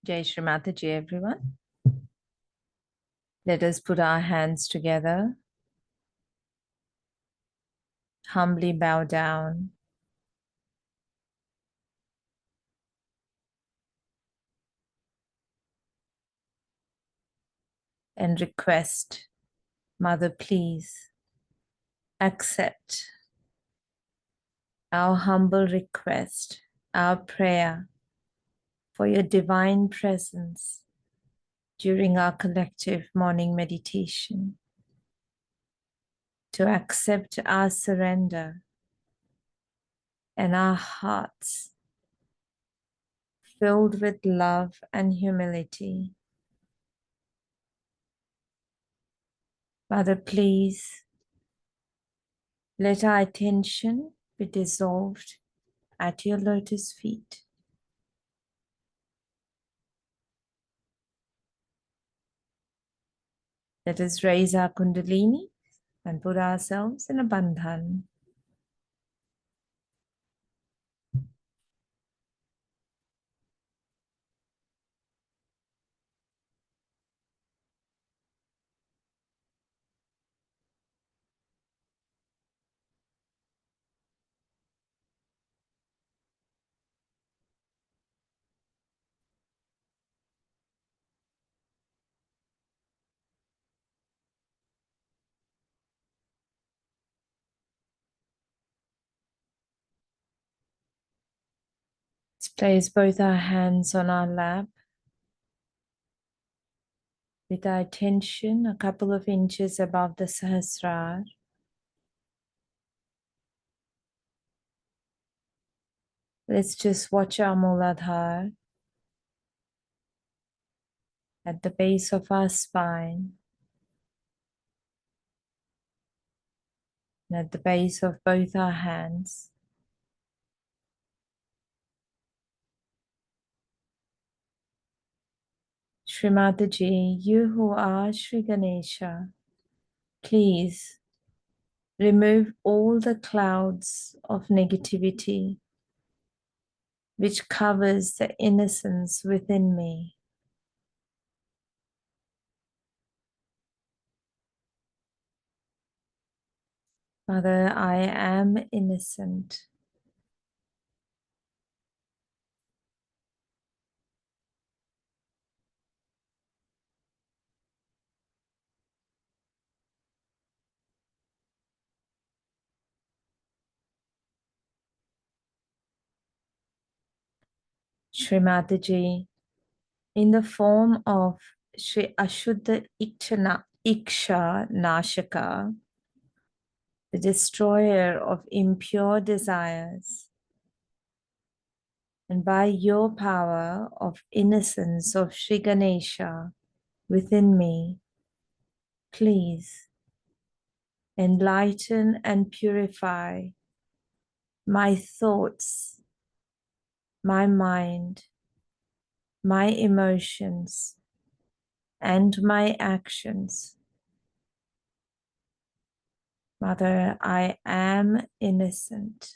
Jai Shri Mataji, everyone. Let us put our hands together, humbly bow down, and request, Mother, please accept our humble request, our prayer for your divine presence during our collective morning meditation. to accept our surrender and our hearts filled with love and humility. Mother, please let our attention be dissolved at your lotus feet. Let us raise our Kundalini and put ourselves in a bandhan. Let's place both our hands on our lap with our attention a couple of inches above the Sahasrara. Let's just watch our Muladhara at the base of our spine and at the base of both our hands. Shri Mataji, you who are Shri Ganesha, please remove all the clouds of negativity which covers the innocence within me. Mother, I am innocent. Shri Mataji, in the form of Shri Ashuddha Iksha Nashaka, the destroyer of impure desires, and by your power of innocence of Shri Ganesha within me, please enlighten and purify my thoughts, my mind, my emotions, and my actions. Mother, I am innocent.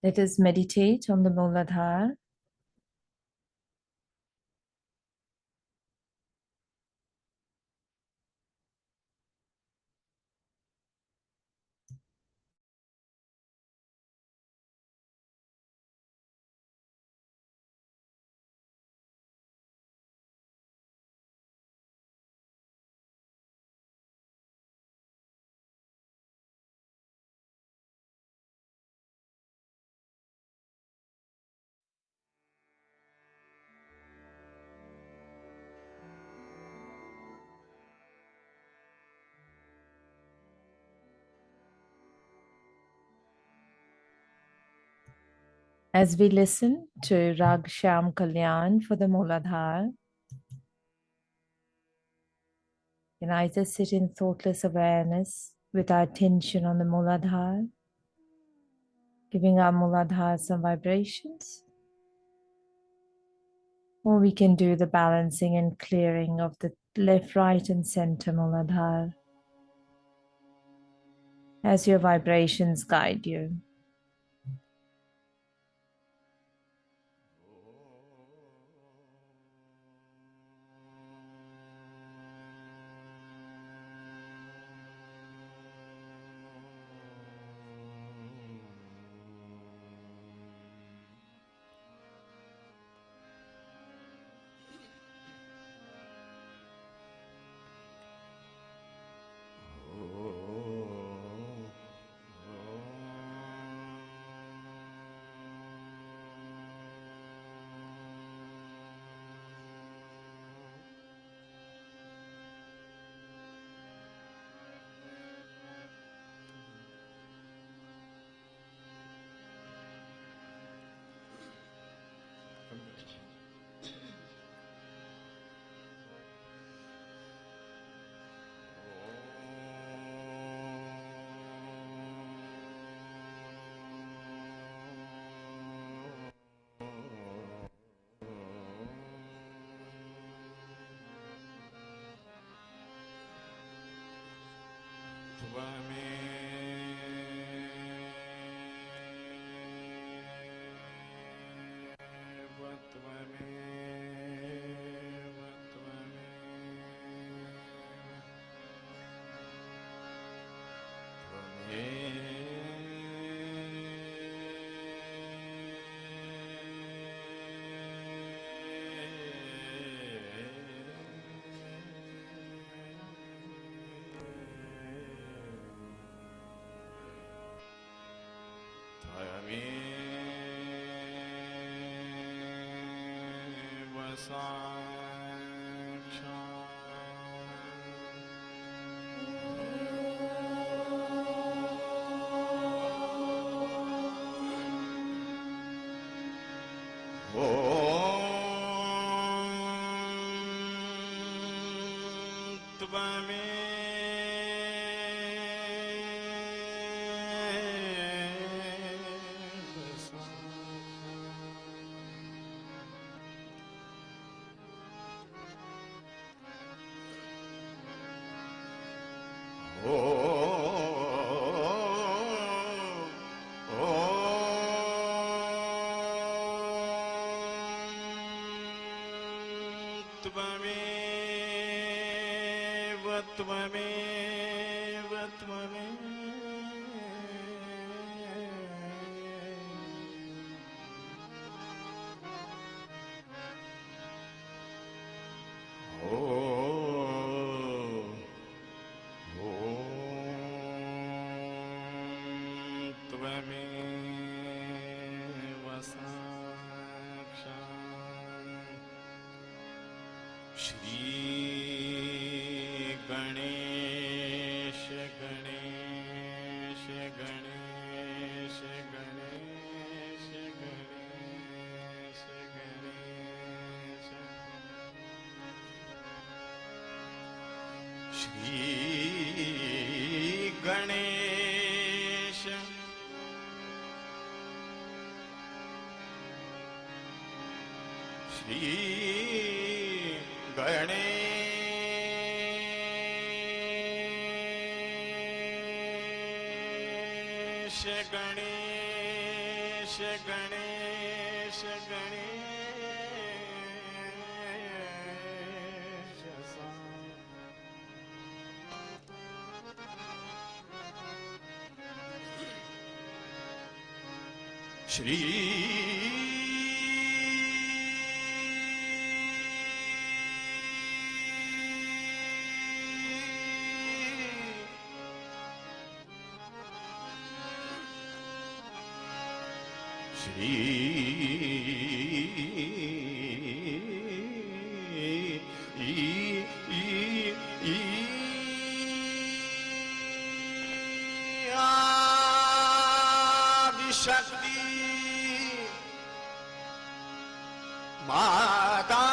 Let us meditate on the Muladhara. As we listen to Rag Shyam Kalyan for the Muladhara, you can either sit in thoughtless awareness with our attention on the Muladhara, giving our Muladhara some vibrations, or we can do the balancing and clearing of the left, right, and center Muladhara as your vibrations guide you. Shri Ganesha Ganesha Ganesha Ganesha Ganesha Ganesha Shri Ganesha Shri Ganesha Ganesha Ganesha Ganesha Shri Shakti Mata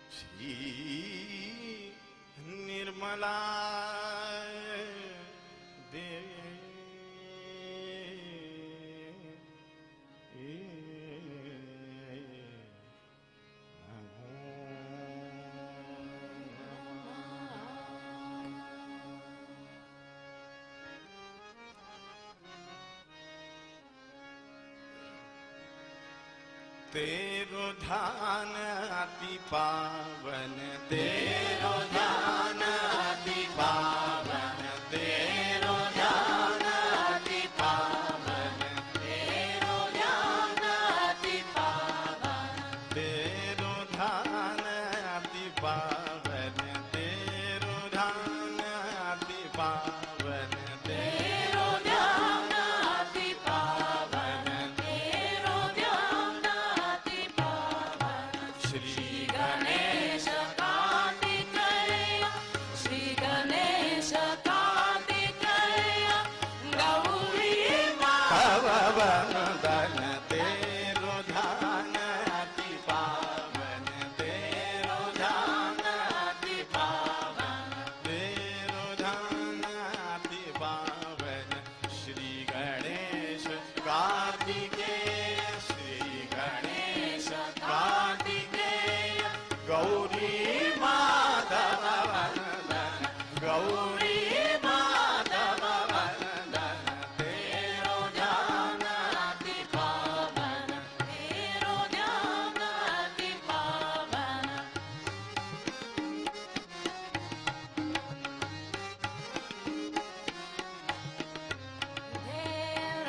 Shri Nirmala तेरो ध्यान अति पावन तेरो ध्यान अति पावन तेरो ध्यान अति पावन तेरो ध्यान अति पावन तेरो ध्यान अति पावन तेरो ध्यान अति पावन तेरो ध्यान अति पावन तेरो ध्यान अति पावन श्री गणेश कार्तिकेय श्री गणेश कार्तिकेय गौरी वंदन तेरो ध्यान अति पावन तेरो ध्यान अति पावन तेरो ध्यान अति पावन श्री गणेश कार्तिकेय श्री गणेश कार्तिकेय गौरी माधव वंदन गौरी माधव वंदन तेरो ध्यान अति पावन तेरो ध्यान अति पावन देव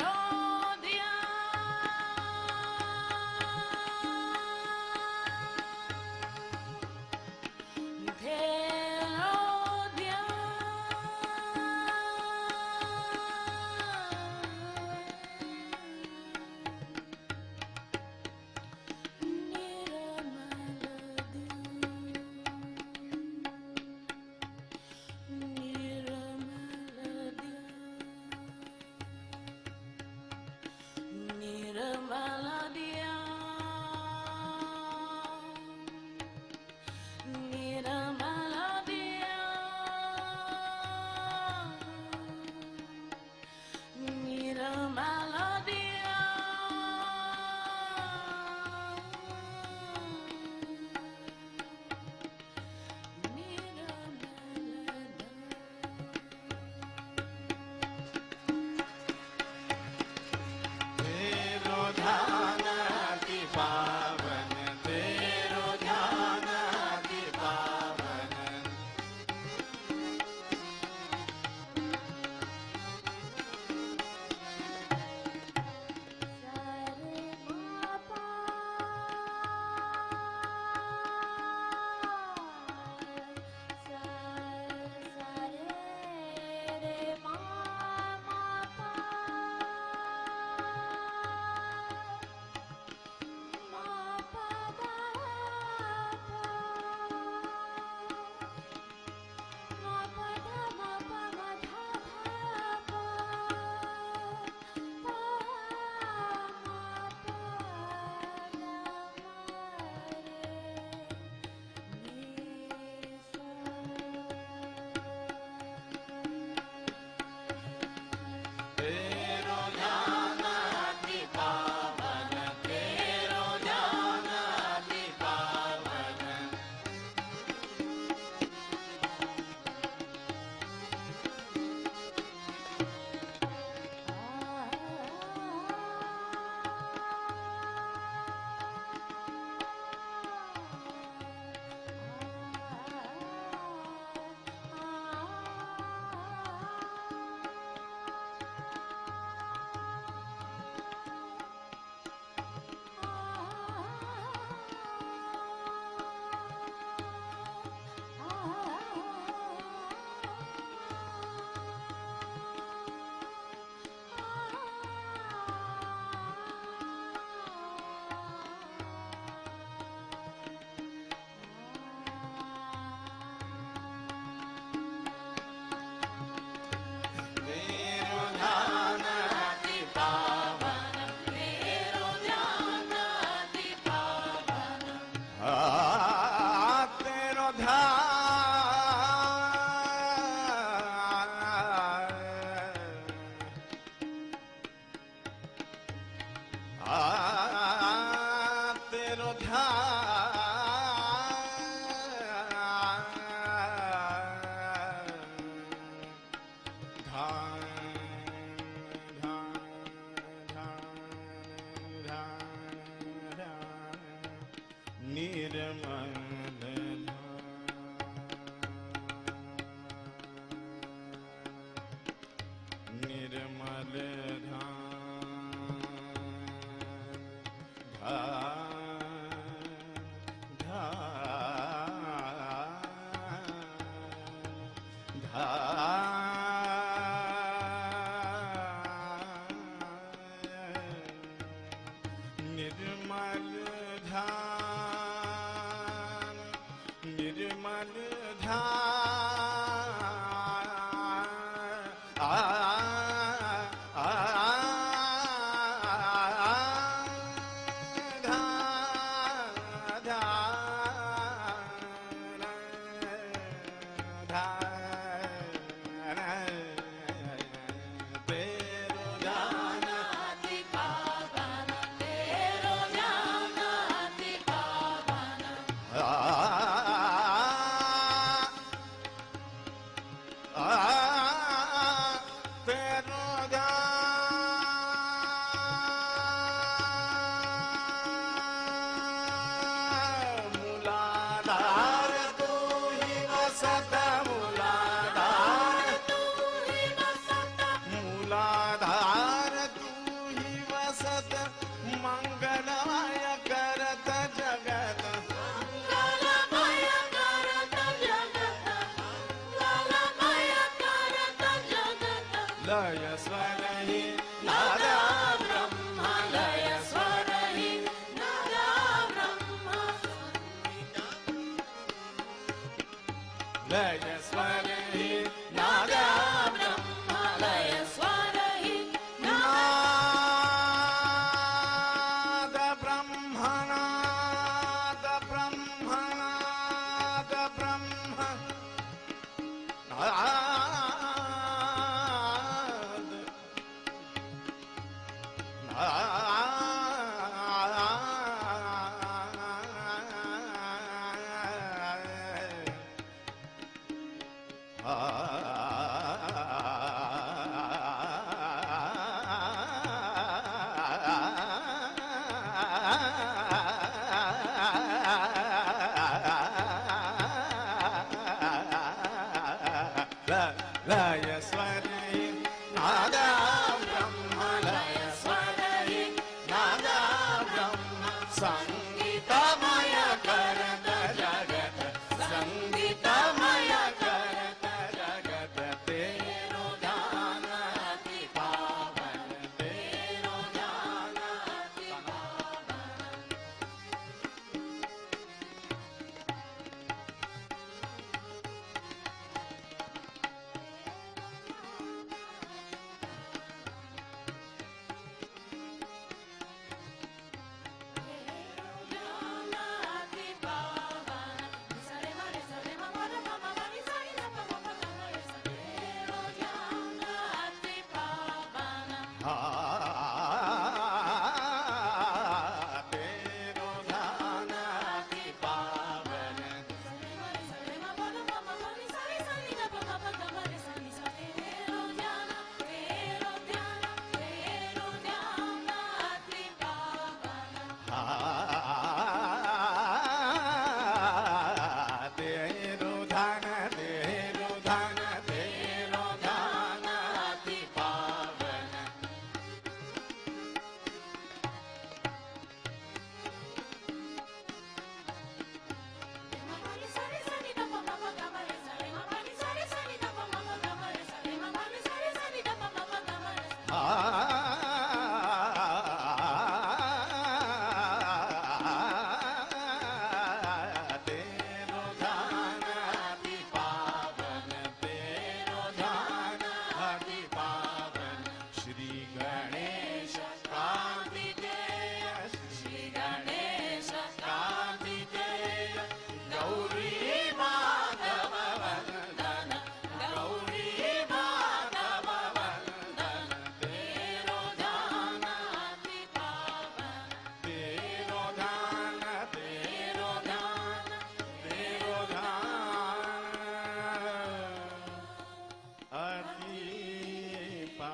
So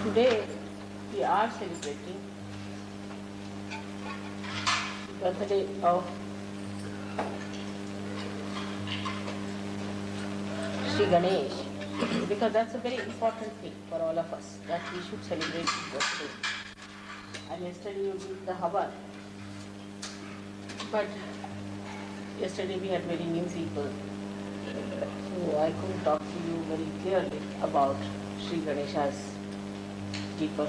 today we are celebrating the birthday of Shri Ganesh, because that's a very important thing for all of us, that we should celebrate his birthday. And yesterday you did the Havan, but yesterday we had very new people, so I couldn't talk to you very clearly about Shri Ganesha's deeper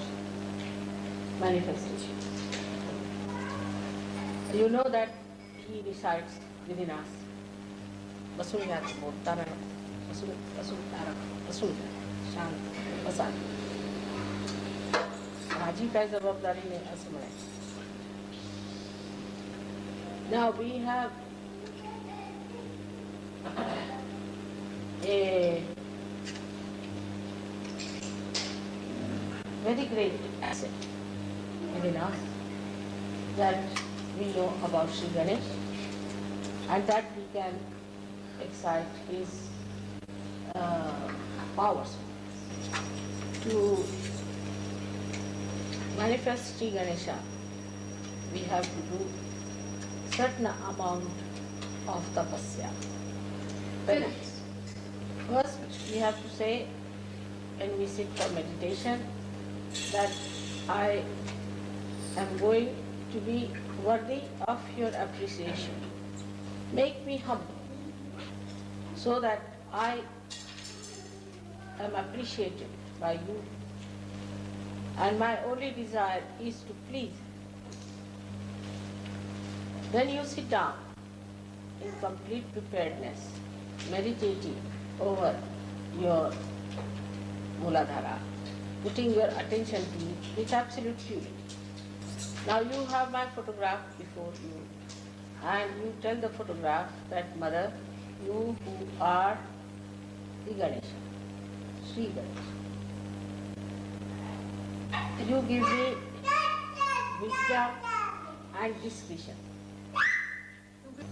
manifestation. You know that he resides within us. Now we have a very great asset within us that we know about Shri Ganesh, and that we can excite his powers. To manifest Shri Ganesha, we have to do certain amount of tapasya, penance. First, we have to say, when we sit for meditation, that I am going to be worthy of your appreciation. Make me humble so that I am appreciated by you, and my only desire is to please. Then you sit down in complete preparedness, meditating over your Muladhara, putting your attention to it with absolute purity. Now you have my photograph before you, and you tell the photograph that, Mother, you who are the Ganesha, Shri Ganesha, you give me wisdom and discretion.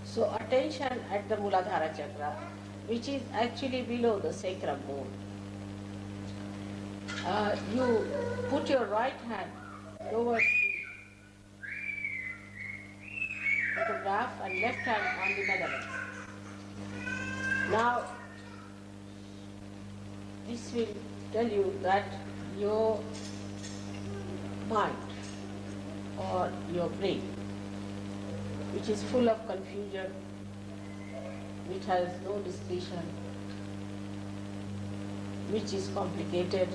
So attention at the Muladhara chakra, which is actually below the sacrum bone. You put your right hand towards the photograph and left hand on the measurement. Now, this will tell you that your mind or your brain, which is full of confusion, which has no discretion, which is complicated,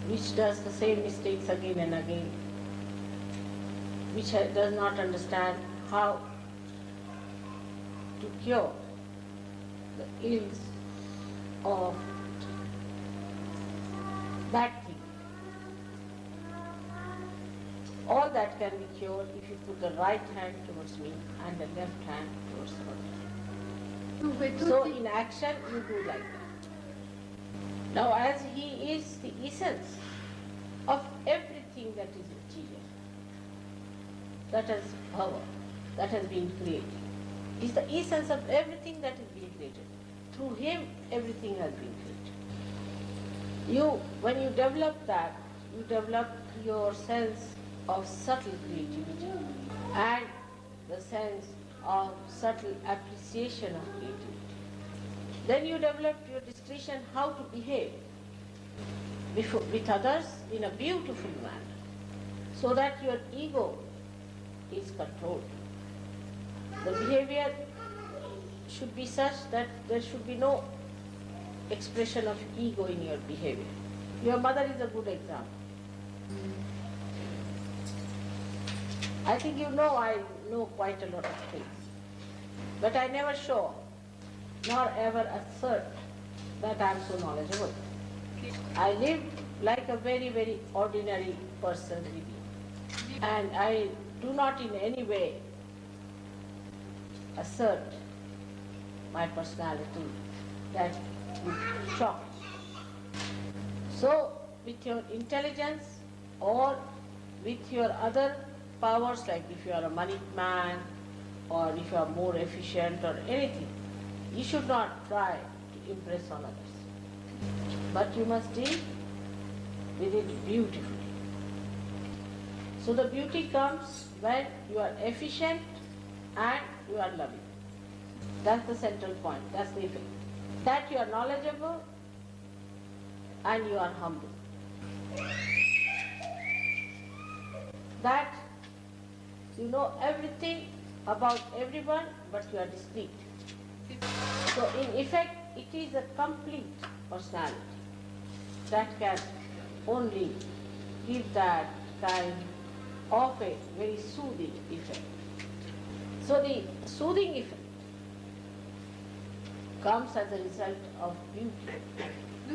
which does the same mistakes again and again, which does not understand how to cure the ills of bad thinking. All that can be cured if you put the right hand towards me and the left hand towards her. So in action you do like that. Now as he is the essence of everything that is material, that has power, that has been created, is the essence of everything that is being created. Through him everything has been created. When you develop that, you develop your sense of subtle creativity and the sense of subtle appreciation of creativity. Then you develop your discretion how to behave with others in a beautiful manner, so that your ego is controlled. The behavior should be such that there should be no expression of ego in your behavior. Your mother is a good example. I think you know I know quite a lot of things, but I never show nor ever assert that I am so knowledgeable. I live like a very, very ordinary person living, and I do not in any way assert my personality that would shock. So with your intelligence or with your other powers, like if you are a moneyed man or if you are more efficient or anything, you should not try to impress on others. But you must deal with it beautifully. So the beauty comes when you are efficient and you are loving. That's the central point, that's the effect. That you are knowledgeable and you are humble. That you know everything about everyone, but you are discreet. So in effect, it is a complete personality that can only give that kind of a very soothing effect. So the soothing effect comes as a result of beauty.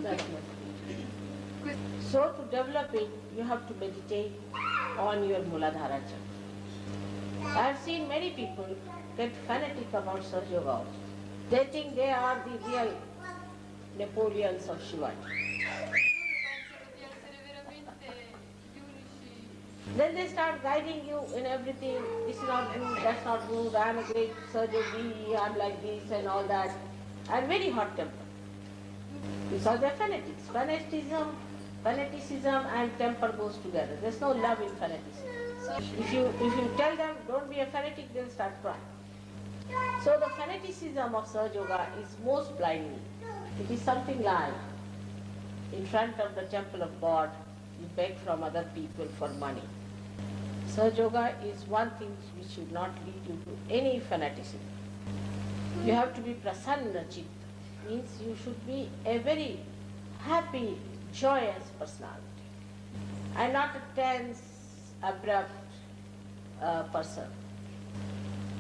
That much. So to develop it, you have to meditate on your Muladhara chakra. I have seen many people get fanatic about Sahaja Yoga also. They think they are the real Napoleons of Shiva. Then they start guiding you in everything. This is not good, that's not good, I am a great Sahaja Yogi, I am like this and all that. And very hot tempered. Because they are fanatics. Fanaticism and temper goes together. There's no love in fanaticism. If you tell them don't be a fanatic, they'll start crying. So the fanaticism of Sahaja Yoga is most blinding. It is something like in front of the temple of God, you beg from other people for money. Sahaja Yoga is one thing which should not lead you to any fanaticism. You have to be prasanna chitta, means you should be a very happy, joyous personality and not a tense, abrupt person.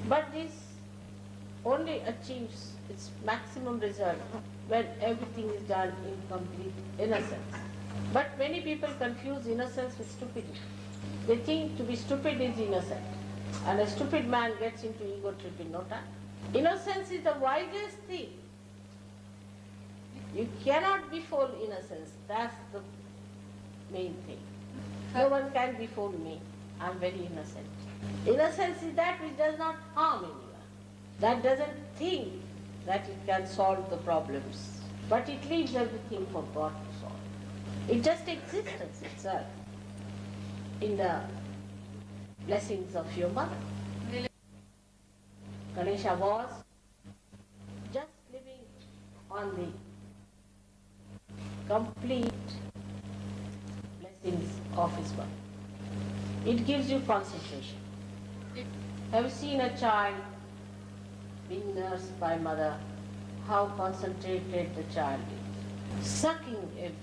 But this only achieves its maximum result when everything is done in complete innocence. But many people confuse innocence with stupidity. They think to be stupid is innocent, and a stupid man gets into ego trip in no time. Innocence is the wisest thing. You cannot befool innocence. That's the main thing. No one can befool me. I am very innocent. Innocence is that which does not harm anyone. That doesn't think that it can solve the problems, but it leaves everything for God to solve. It just existence itself in the blessings of your mother. Ganesha was just living on the complete blessings of his mother. It gives you concentration. Have you seen a child being nursed by mother, how concentrated the child is, sucking everything.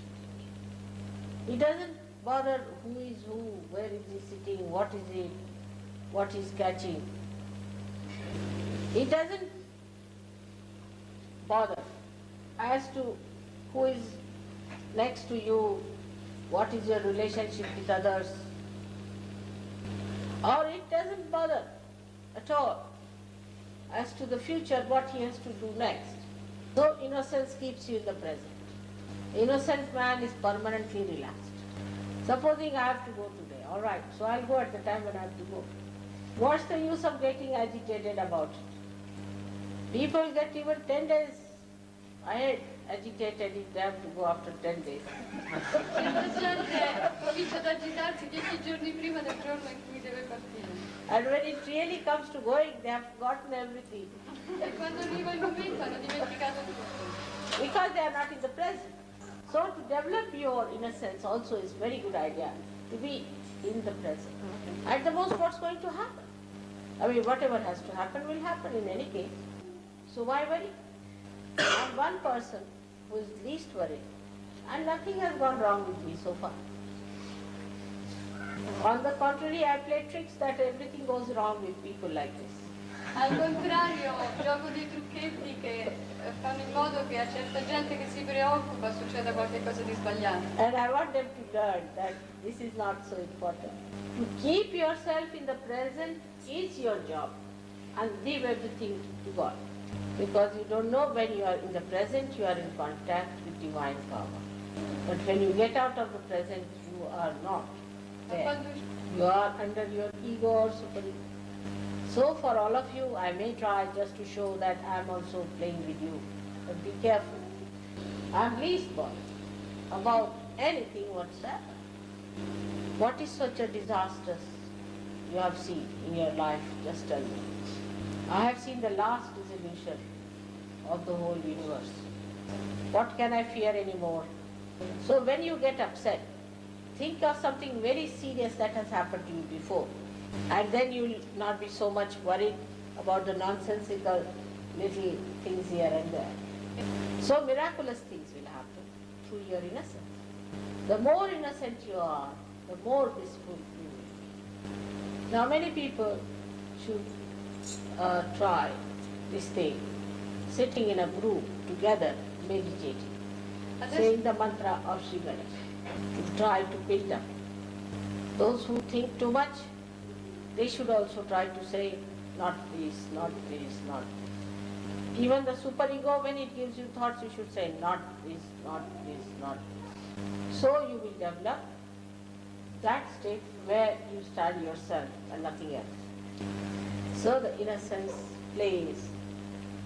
He doesn't bother who is who, where is he sitting, what is it, what he's catching. He doesn't bother as to who is next to you, what is your relationship with others, or it doesn't bother at all as to the future, what he has to do next. So innocence keeps you in the present. Innocent man is permanently relaxed. Supposing I have to go today, all right, so I'll go at the time when I have to go. What's the use of getting agitated about it? People get even 10 days ahead agitated if they have to go after 10 days. And when it really comes to going, they have forgotten everything. Because they are not in the present. So to develop your innocence also is very good idea, to be in the present. At the most, what's going to happen? I mean, whatever has to happen will happen in any case. So why worry? I'm one person who is least worried, and nothing has gone wrong with me so far. On the contrary, I play tricks that everything goes wrong with people like this. Al contrario, gioco dei trucchetti che fanno in modo che a certa gente che si preoccupa succeda qualcosa di sbagliato. And I want them to learn that this is not so important. To keep yourself in the present is your job. and leave everything to God. Because you don't know when you are in the present, you are in contact with divine power. But when you get out of the present, you are not there. You are under your ego or super ego. So for all of you, I may try just to show that I am also playing with you. But be careful. I am least bothered about anything whatsoever. What is such a disaster you have seen in your life? Just tell me. I have seen the last dissolution of the whole universe. What can I fear anymore? So when you get upset, think of something very serious that has happened to you before. And then you will not be so much worried about the nonsensical little things here and there. So miraculous things will happen through your innocence. The more innocent you are, the more blissful you will. Now many people should try this thing, sitting in a group together, meditating, saying the mantra of Shir Ganesha, to try to build up. Those who think too much, they should also try to say, not this, not this, not this. Even the superego, when it gives you thoughts, you should say, not this, not this, not this. So you will develop that state where you study yourself and nothing else. So the innocence plays,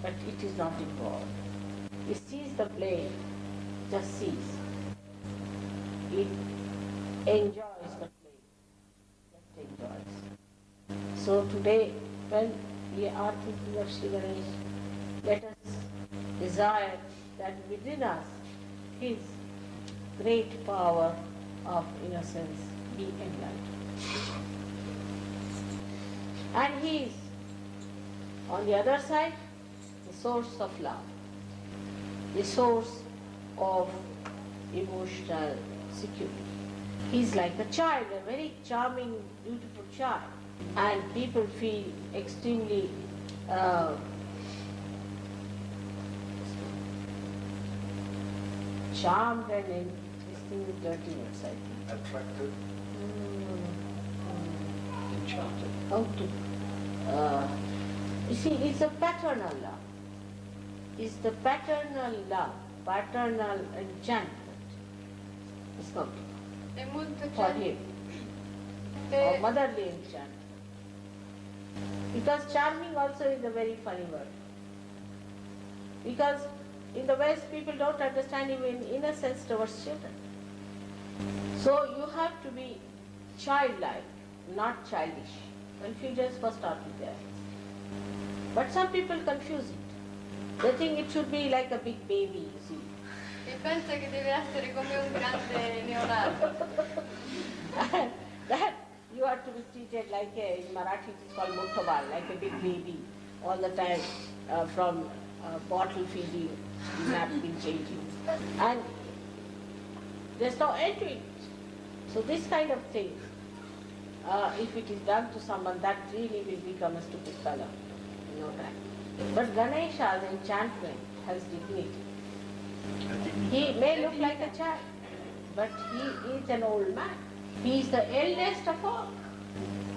but it is not involved. It sees the play, just sees. It enjoys the play, just enjoys. So today, when we are thinking of Shri Ganesha, let us desire that within us His great power of innocence be enlightened. And He is, on the other side, the source of love, the source of emotional security. He is like a child, a very charming, beautiful child. And people feel extremely charmed and this thing is dirty words, I think. Attracted. Enchanted. How to? You see, it's a paternal love. It's the paternal love, paternal enchantment. It's not for him. Or motherly enchantment. Because charming also is a very funny word. Because in the West people don't understand even innocence towards children. So you have to be childlike, not childish. Confusions first start with there. But some people confuse it. They think it should be like a big baby, you see. E pensa che deve essere come un grande neonato. And that you are to be treated like a, in Marathi it is called muttabal, like a big baby, all the time from bottle feeding, napkin changing. And there's no end to it. So this kind of thing, if it is done to someone, that really will become a stupid fellow. You know that. But Ganesha's enchantment has dignity. He may look like a child, but he is an old man. He is the eldest of all.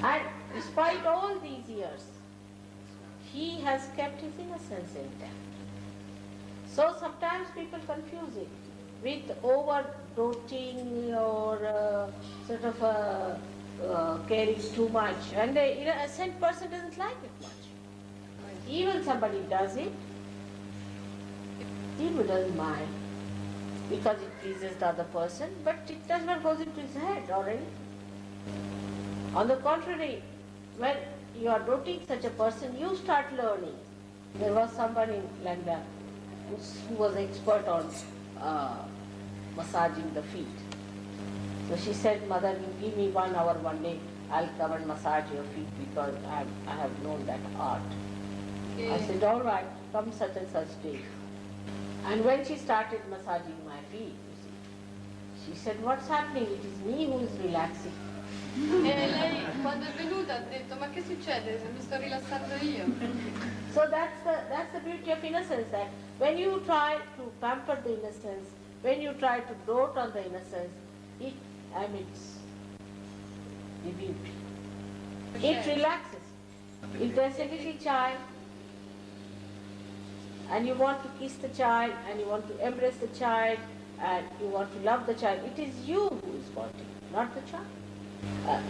And despite all these years, he has kept his innocence intact. So sometimes people confuse it with over-doting or sort of caring too much. And the innocent person doesn't like it much. Even somebody does it, he doesn't mind because it pleases the other person, but it does not go into his head or anything. On the contrary, when you are doting such a person, you start learning. There was someone in London who was expert on massaging the feet. So she said, Mother, you give me 1 hour one day, I'll come and massage your feet because I have known that art. I said, all right, come such and such day. And when she started massaging my feet, you see, she said, what's happening? It is me who is relaxing. E lei quando è venuta ha detto, ma che succede se mi sto rilassando io? So that's the beauty of innocence, that when you try to pamper the innocence, when you try to dote on the innocence, it emits the beauty. It relaxes. If there's a little child and you want to kiss the child and you want to embrace the child and you want to love the child, it is you who is wanting, not the child.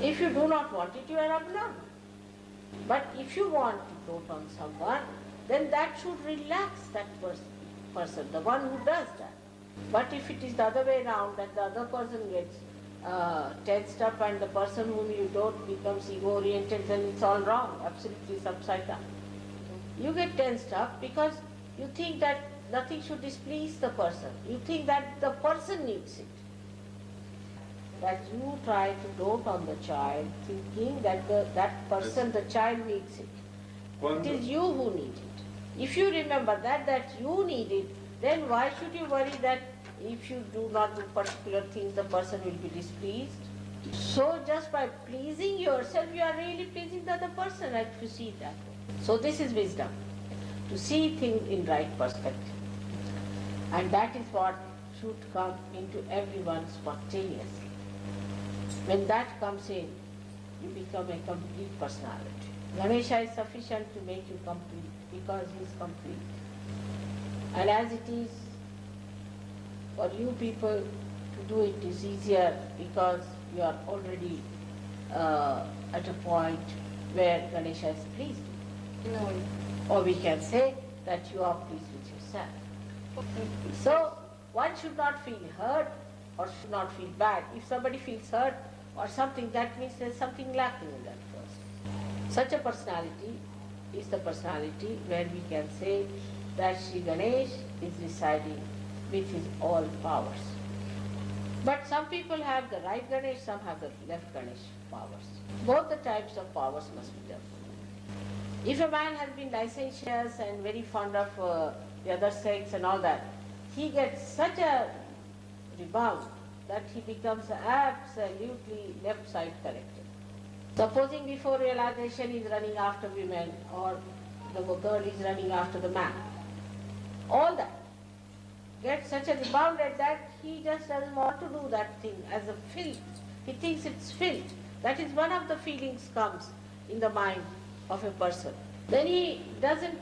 If you do not want it, you are abnormal. But if you want to dote on someone, then that should relax that person, the one who does that. But if it is the other way around, that the other person gets tensed up and the person whom you don't becomes ego-oriented, then it's all wrong, absolutely upside down. You get tensed up because you think that nothing should displease the person. You think that the person needs it. That you try to dote on the child, thinking that that person, the child needs it. It is you who need it. If you remember that you need it, then why should you worry that if you do not do particular things, the person will be displeased? So just by pleasing yourself, you are really pleasing the other person, if you see it that way. So this is wisdom, to see things in right perspective. And that is what should come into everyone spontaneously. When that comes in, you become a complete personality. Ganesha is sufficient to make you complete because he is complete. And as it is for you people to do it is easier because you are already at a point where Ganesha is pleased. Noi. Or we can say that you are pleased with yourself. So one should not feel hurt or should not feel bad. If somebody feels hurt or something, that means there's something lacking in that person. Such a personality is the personality where we can say that Shri Ganesh is residing with his all powers. But some people have the right Ganesh, some have the left Ganesh powers. Both the types of powers must be there. If a man has been licentious and very fond of the other sex and all that, he gets such a rebound that he becomes absolutely left side corrected. Supposing before realization he is running after women or the girl is running after the man. All that gets such a rebound at that he just doesn't want to do that thing as a filth. He thinks it's filth. That is one of the feelings comes in the mind of a person. Then he doesn't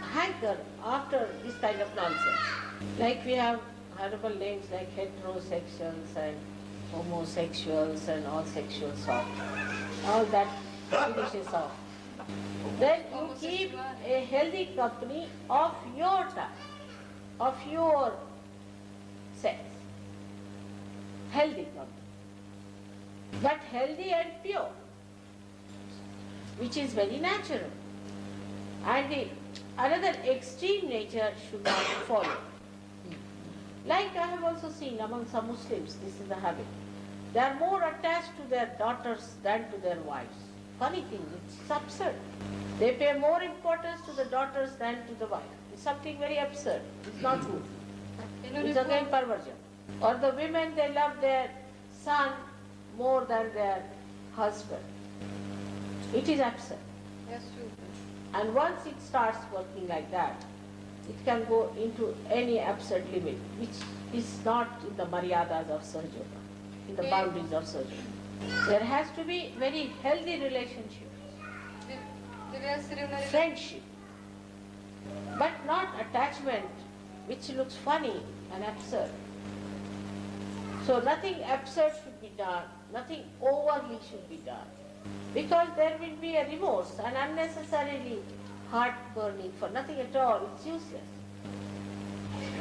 hanker after this kind of nonsense. Like we have horrible names like heterosexuals and homosexuals and all sexuals off. All that finishes off. Then you keep a healthy company of your type, of your sex. Healthy company. But healthy and pure, which is very natural. And another extreme nature should not follow. Like I have also seen among some Muslims, this is the habit. They are more attached to their daughters than to their wives. Funny thing, it's absurd. They pay more importance to the daughters than to the wife. It's something very absurd. It's not good. It's again perversion. Or the women, they love their son more than their husband. It is absurd. Yes, true. And once it starts working like that, it can go into any absurd limit, which is not in the maryadas of Sahaja Yoga, in the boundaries of Sahaja Yoga. There has to be very healthy relationship, Deve essere una friendship, but not attachment, which looks funny and absurd. So nothing absurd should be done, nothing overly should be done, because there will be a remorse and unnecessarily heart burning for nothing at all. It's useless.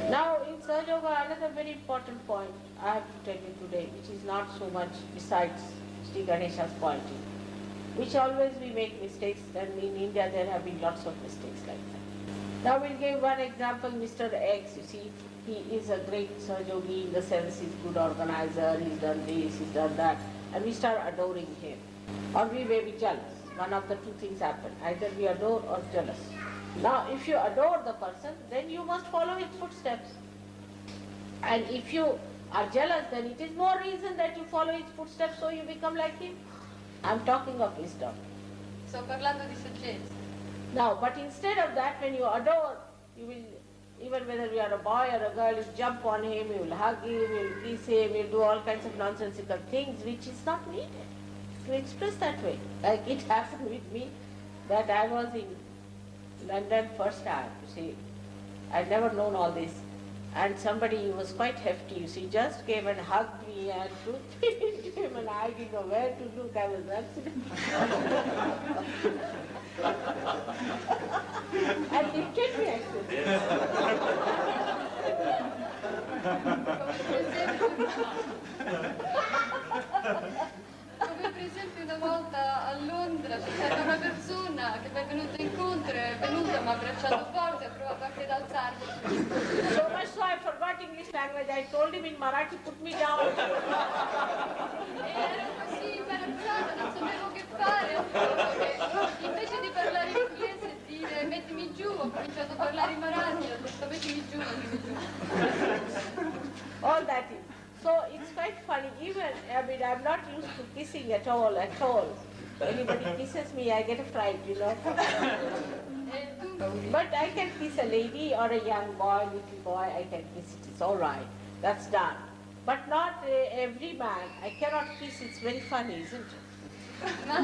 Now in Sahaja Yoga, another very important point I have to tell you today, which is not so much besides Shri Ganesha's pointing, which always we make mistakes, and in India there have been lots of mistakes like that. Now we'll give one example, Mr. X, you see, he is a great Sahaja Yogi in the sense he's a good organizer, he's done this, he's done that, and we start adoring him. Or we may be jealous. One of the two things happen. Either we adore or jealous. Now if you adore the person, then you must follow his footsteps. And if you are jealous, then it is more reason that you follow his footsteps so you become like him. I'm talking of wisdom. Sto parlando di saggezza. Now, but instead of that, when you adore, you will, even whether you are a boy or a girl, you jump on him, you will hug him, you will kiss him, you will do all kinds of nonsensical things which is not needed. to express that way. Like it happened with me that I was in London first time, you see. I'd never known all this. And somebody who was quite hefty, you see, just came and hugged me and took me into him, and I didn't know where to look. I was accident. And lifted me Come per esempio una volta a Londra c'era una persona che mi è venuta incontro, è venuta, mi ha abbracciato forte, ha provato anche ad alzarmi. So much so I forgot English language. I told him in Marathi, put me down. E ero così imbarazzata, non sapevo che fare, ho detto che invece di parlare inglese e dire mettimi giù, ho cominciato a parlare in Marathi, ho detto mettimi giù, mettimi giù. All that is. So it's quite funny. Even, I mean, I'm not used to kissing at all, at all. Anybody kisses me, I get a fright, you know. But I can kiss a lady or a young boy, little boy, I can kiss it. It's all right. That's done. But not every man. I cannot kiss. It's very funny, isn't it? Ma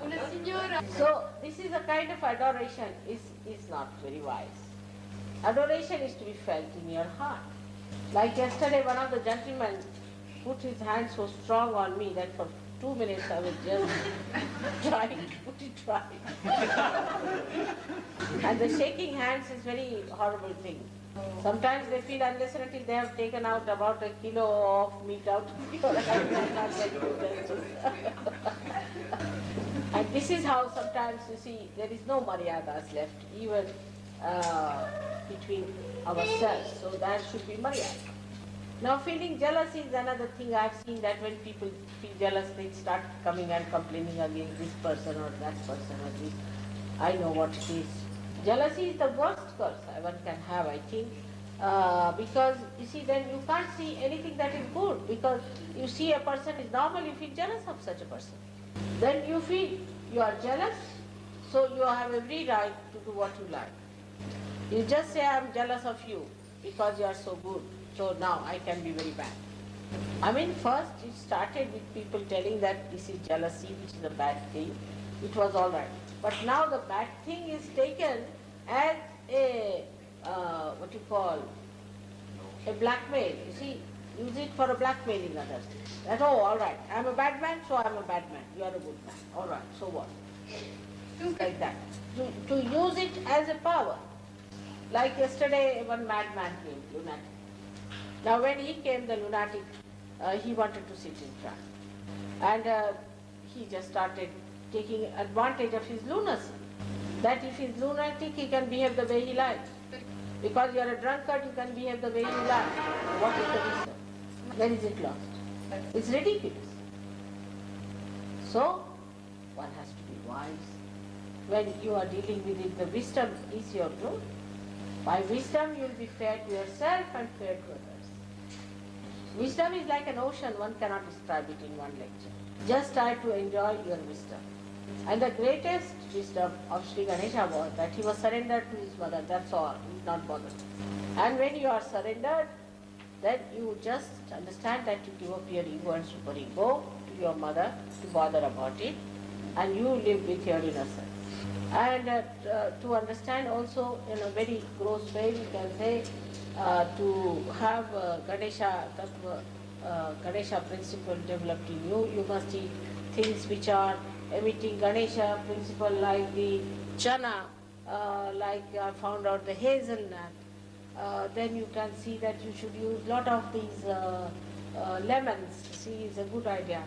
una signora... So this is a kind of adoration is not very wise. Adoration is to be felt in your heart. Like yesterday, one of the gentlemen put his hand so strong on me that for 2 minutes I was just trying to put it right. And the shaking hands is very horrible thing. Sometimes they feel unless and until they have taken out about a kilo of meat out of your hand, they are not getting justice. And this is how sometimes you see there is no maryadas left, even between ourselves. So that should be maryada. Now feeling jealousy is another thing. I've seen that when people feel jealous, they start coming and complaining against this person or that person or this. I know what it is. Jealousy is the worst curse one can have, I think, because you see then you can't see anything that is good, because you see a person is normal, you feel jealous of such a person. Then you feel you are jealous, so you have every right to do what you like. You just say, I am jealous of you because you are so good, so now I can be very bad. I mean, first it started with people telling that this is jealousy, which is a bad thing. It was all right. But now the bad thing is taken as a, what you call, a blackmail. You see, use it for a blackmailing others. That, oh, all right, I am a bad man, so I am a bad man. You are a good man. All right, so what? Like that. To use it as a power. Like yesterday, one madman came, lunatic. Now when he came, the lunatic, he wanted to sit in front. And he just started taking advantage of his lunacy. That if he's lunatic, he can behave the way he likes. Because you are a drunkard, you can behave the way you like. What is the wisdom? Where is it lost? It's ridiculous. So, one has to be wise. When you are dealing with it, the wisdom is your role. By wisdom, you will be fair to yourself and fair to others. Wisdom is like an ocean, one cannot describe it in one lecture. Just try to enjoy your wisdom. And the greatest wisdom of Shri Ganesha was that he was surrendered to his mother, that's all, he is not bothered. And when you are surrendered, then you just understand that you give up your ego and superego to your mother to bother about it, and you live with your innocence. And to understand also in a very gross way, we can say, to have Ganesha Tattva, Ganesha principle developed in you, you must eat things which are emitting Ganesha principle, like the chana, like I found out the hazelnut. Then you can see that you should use lot of these lemons. See, it's a good idea.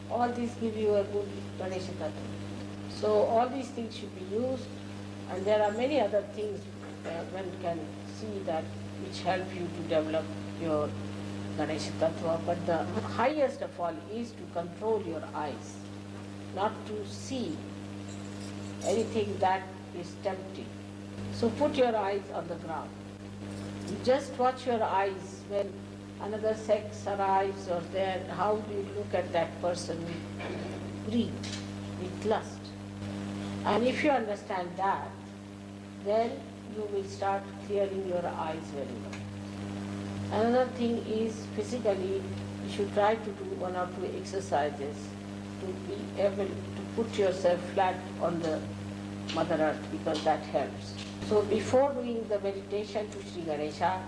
All these give you a good Ganesha Tattva. So all these things should be used, and there are many other things one can see that which help you to develop your Ganesha Tattva. But the highest of all is to control your eyes, not to see anything that is tempting. So put your eyes on the ground. You just watch your eyes when another sex arrives or there, how do you look at that person with greed, with lust. And if you understand that, then you will start clearing your eyes very well. Another thing is physically you should try to do one or two exercises to be able to put yourself flat on the Mother Earth, because that helps. So before doing the meditation to Shri Ganesha,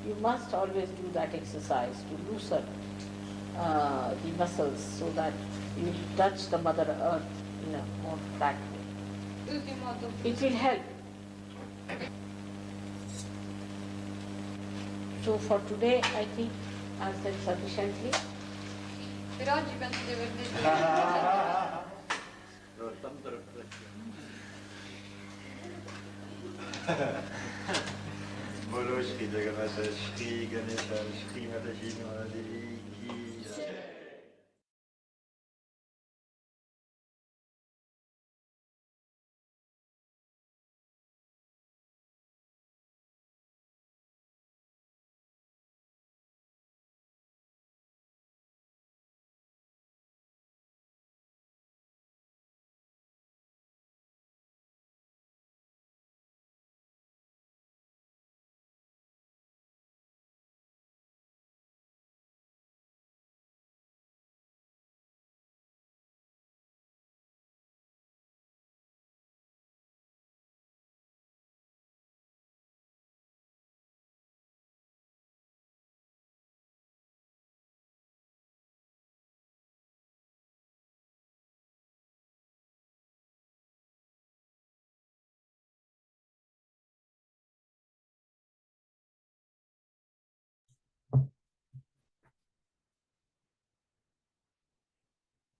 you must always do that exercise to loosen the muscles so that you touch the Mother Earth in a more flat way. It will help. So for today, I think I've said sufficiently. Per oggi penso di aver detto. Bolo Shri Shri Ganesha, Shri Mataji,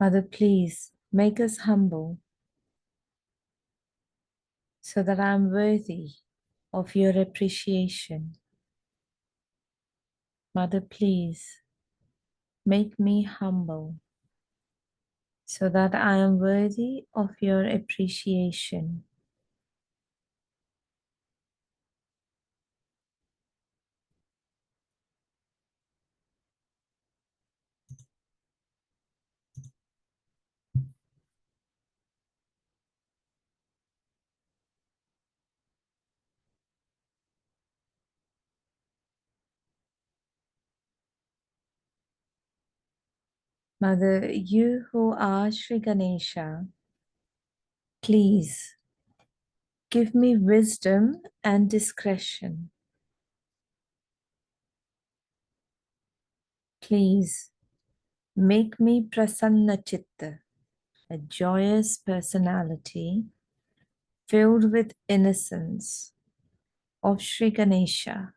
Mother, please make us humble so that I am worthy of your appreciation. Mother, please make me humble so that I am worthy of your appreciation. Mother, you who are Shri Ganesha, please give me wisdom and discretion. Please make me prasanna chitta, a joyous personality filled with innocence of Shri Ganesha.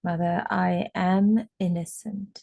Mother, I am innocent.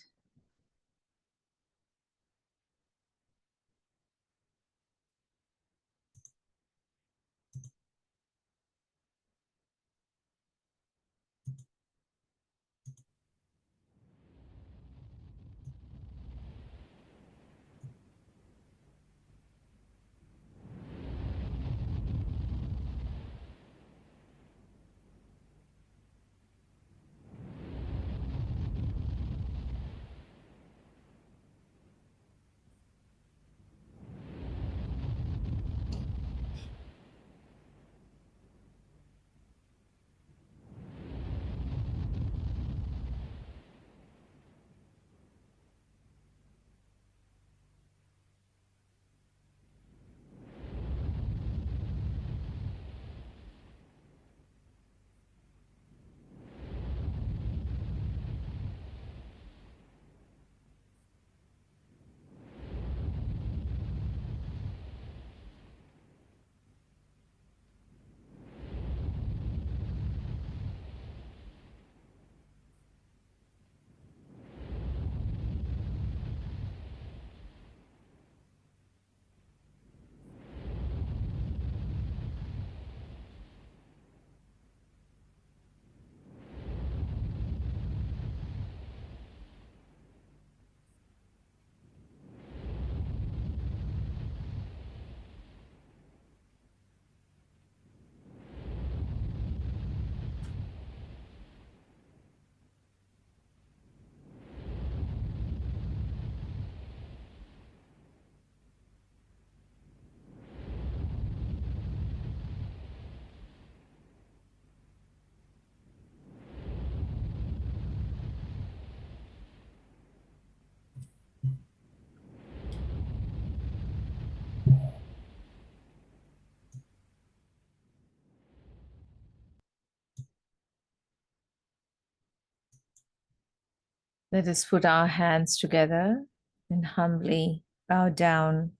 Let us put our hands together and humbly bow down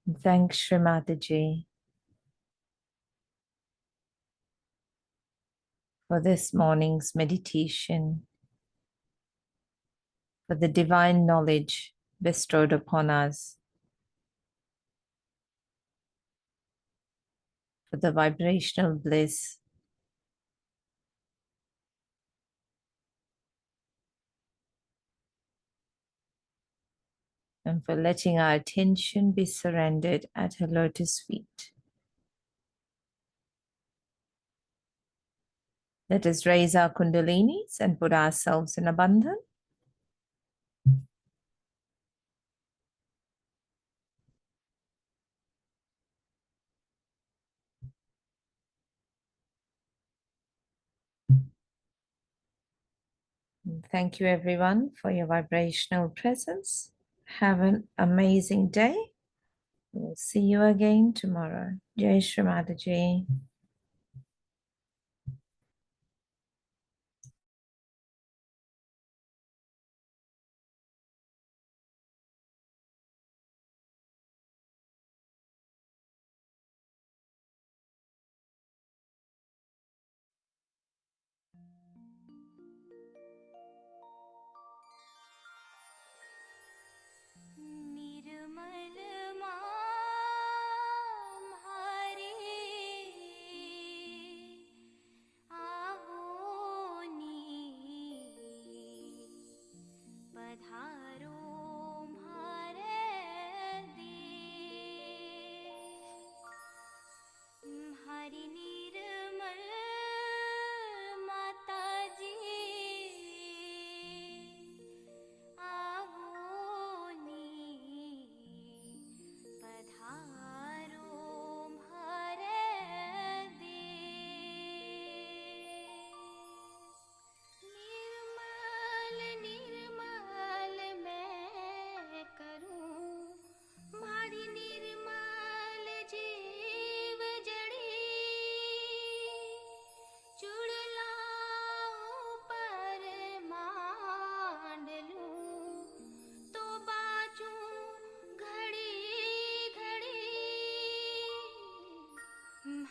and thank Shri Mataji for this morning's meditation, for the divine knowledge bestowed upon us, for the vibrational bliss, and for letting our attention be surrendered at her lotus feet. Let us raise our kundalinis and put ourselves in abundance. Thank you everyone for your vibrational presence. Have an amazing day. We'll see you again tomorrow. Jai Shri Mataji.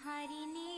Hari